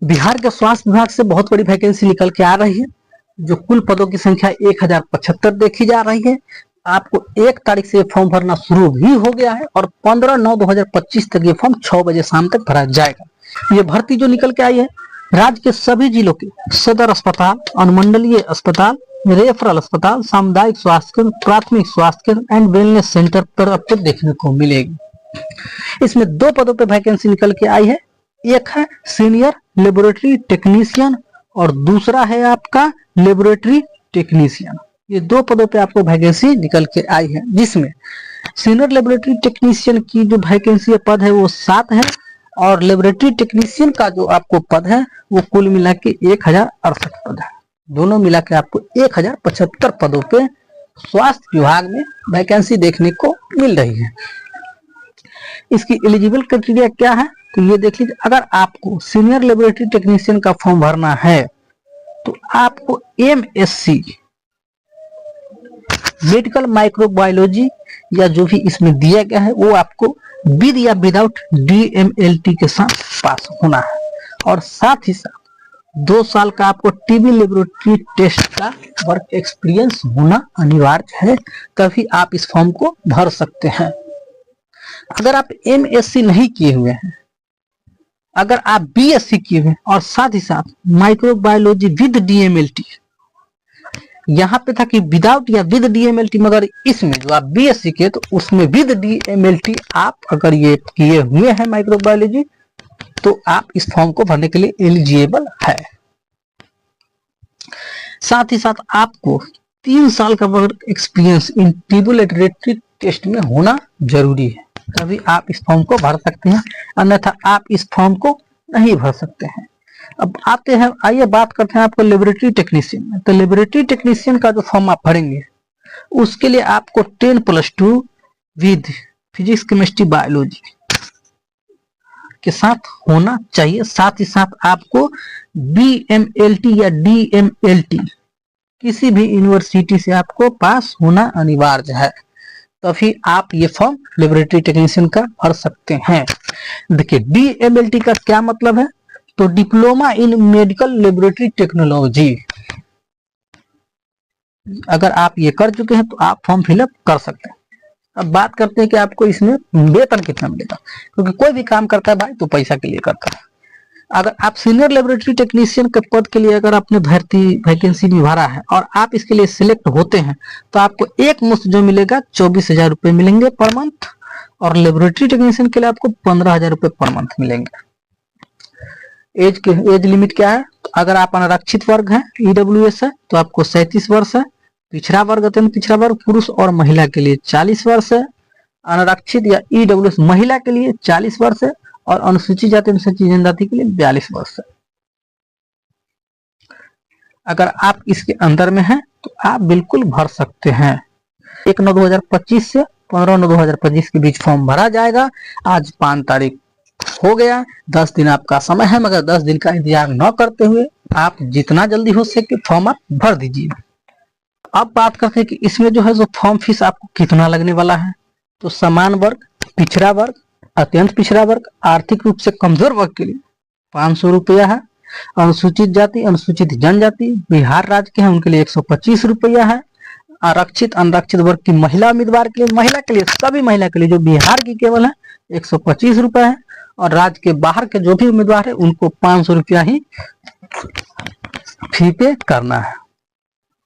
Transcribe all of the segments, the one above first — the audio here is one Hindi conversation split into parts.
बिहार के स्वास्थ्य विभाग से बहुत बड़ी वैकेंसी निकल के आ रही है, जो कुल पदों की संख्या 1075 देखी जा रही है। आपको 1 तारीख से ये फॉर्म भरना शुरू भी हो गया है और 15/9/2025 तक ये फॉर्म 6 बजे शाम तक भरा जाएगा। ये भर्ती जो निकल के आई है, राज्य के सभी जिलों के सदर अस्पताल, अनुमंडलीय अस्पताल, रेफरल अस्पताल, सामुदायिक स्वास्थ्य केंद्र, प्राथमिक स्वास्थ्य केंद्र एंड वेलनेस सेंटर पर आपको देखने को मिलेगी। इसमें 2 पदों पर वैकेंसी निकल के आई है। एक है सीनियर लेबोरेटरी टेक्नीशियन और दूसरा है आपका लेबोरेटरी टेक्नीशियन। ये 2 पदों पे आपको वैकेंसी निकल के आई है, जिसमें सीनियर लेबोरेटरी टेक्नीशियन की जो वैकेंसी पद है वो 7 है और लेबोरेटरी टेक्नीशियन का जो आपको पद है वो कुल मिला के 1068 पद है। दोनों मिला के आपको 1075 पदों पे स्वास्थ्य विभाग में वैकेंसी देखने को मिल रही है। इसकी एलिजिबल क्राइटेरिया क्या है तो ये देख लीजिए। अगर आपको सीनियर लेबोरेटरी टेक्नीशियन का फॉर्म भरना है तो आपको MSc मेडिकल माइक्रोबायोलॉजी या जो भी इसमें दिया गया है वो आपको विद या विदाउट DMLT के साथ पास होना है और साथ ही साथ 2 साल का आपको टीबी लेबोरेटरी टेस्ट का वर्क एक्सपीरियंस होना अनिवार्य है, तभी आप इस फॉर्म को भर सकते हैं। अगर आप MSc नहीं किए हुए हैं, अगर आप BSc किए हुए और साथ ही साथ माइक्रोबायोलॉजी विद DMLT, यहाँ पे था कि विदाउट या विद DMLT, मगर इसमें जो आप BSc किए तो उसमें विद DMLT आप अगर ये किए हुए हैं माइक्रोबायोलॉजी तो आप इस फॉर्म को भरने के लिए एलिजिबल है। साथ ही साथ आपको 3 साल का work experience in TB laboratory test में होना जरूरी है, तभी आप इस फॉर्म को भर सकते हैं, अन्यथा आप इस फॉर्म को नहीं भर सकते हैं। अब आते हैं, आइए बात करते हैं आपको लेबोरेटरी टेक्नीशियन में। तो लेबोरेटरी टेक्नीशियन का जो फॉर्म आप भरेंगे उसके लिए आपको 10+2 विद फिजिक्स केमिस्ट्री बायोलॉजी के साथ होना चाहिए। साथ ही साथ आपको BMLT या DMLT किसी भी यूनिवर्सिटी से आपको पास होना अनिवार्य है, तभी आप ये फॉर्म लेबोरेटरी टेक्नीशियन का भर सकते हैं। देखिए DMLT का क्या मतलब है, तो diploma in medical laboratory technology. अगर आप ये कर चुके हैं तो आप फॉर्म फिलअप कर सकते हैं। अब बात करते हैं कि आपको इसमें वेतन कितना मिलेगा, क्योंकि कोई भी काम करता है भाई तो पैसा के लिए करता है। अगर आप सीनियर लेबोरेटरी टेक्नीशियन के पद के लिए अगर आपने वैकेंसी में भरा है और आप इसके लिए सिलेक्ट होते हैं तो आपको एक मुश्त जो मिलेगा 24,000 रुपए मिलेंगे पर मंथ, और लेबोरेटरी टेक्नीशियन के लिए आपको 15,000 रुपए पर मंथ मिलेंगे। एज लिमिट क्या है, तो अगर आप अनारक्षित वर्ग है, EWS है, तो आपको 37 वर्ष है। पिछड़ा वर्ग, अत्यंत पिछड़ा वर्ग पुरुष और महिला के लिए 40 वर्ष है। अनारक्षित या EWS महिला के लिए 40 वर्ष है और अनुसूचित जाति अनुसूचित जनजाति के लिए 42 वर्ष है। अगर आप इसके अंदर में हैं तो आप बिल्कुल भर सकते हैं। 1/9/2025 से 15/9/2025 के बीच फॉर्म भरा जाएगा। आज 5 तारीख हो गया, 10 दिन आपका समय है, मगर 10 दिन का इंतजार न करते हुए आप जितना जल्दी हो सके फॉर्म आप भर दीजिए। अब बात करते हैं कि इसमें जो है जो फॉर्म फीस आपको कितना लगने वाला है, तो समान वर्ग, पिछड़ा वर्ग, अत्यंत पिछड़ा वर्ग, आर्थिक रूप से कमजोर वर्ग के लिए 500 रुपया है। अनुसूचित जाति, अनुसूचित जनजाति, बिहार राज्य के हैं उनके लिए 125 रुपया है। आरक्षित अनारक्षित वर्ग की महिला उम्मीदवार के लिए, महिला के लिए, सभी महिला के लिए जो बिहार की केवल है 125 रुपया है, और राज्य के बाहर के जो भी उम्मीदवार है उनको 500 रुपया ही फी पे करना है।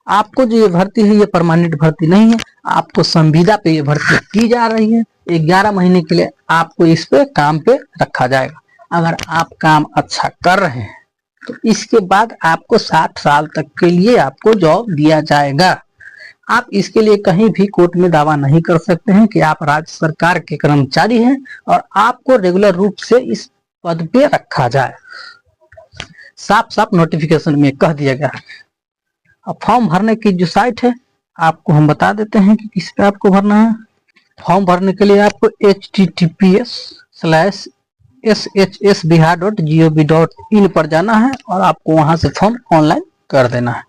आपको जो ये भर्ती है ये परमानेंट भर्ती नहीं है, आपको संविदा पे ये भर्ती की जा रही है। 11 महीने के लिए आपको इस पे काम पे रखा जाएगा। अगर आप काम अच्छा कर रहे हैं तो इसके बाद आपको 60 साल तक के लिए आपको जॉब दिया जाएगा। आप इसके लिए कहीं भी कोर्ट में दावा नहीं कर सकते हैं कि आप राज्य सरकार के कर्मचारी हैं और आपको रेगुलर रूप से इस पद पे रखा जाए। साफ साफ नोटिफिकेशन में कह दिया गया है। अब फॉर्म भरने की जो साइट है आपको हम बता देते हैं कि किस पे आपको भरना है। फॉर्म भरने के लिए आपको https://shsbihar.gov.in पर जाना है और आपको वहां से फॉर्म ऑनलाइन कर देना है।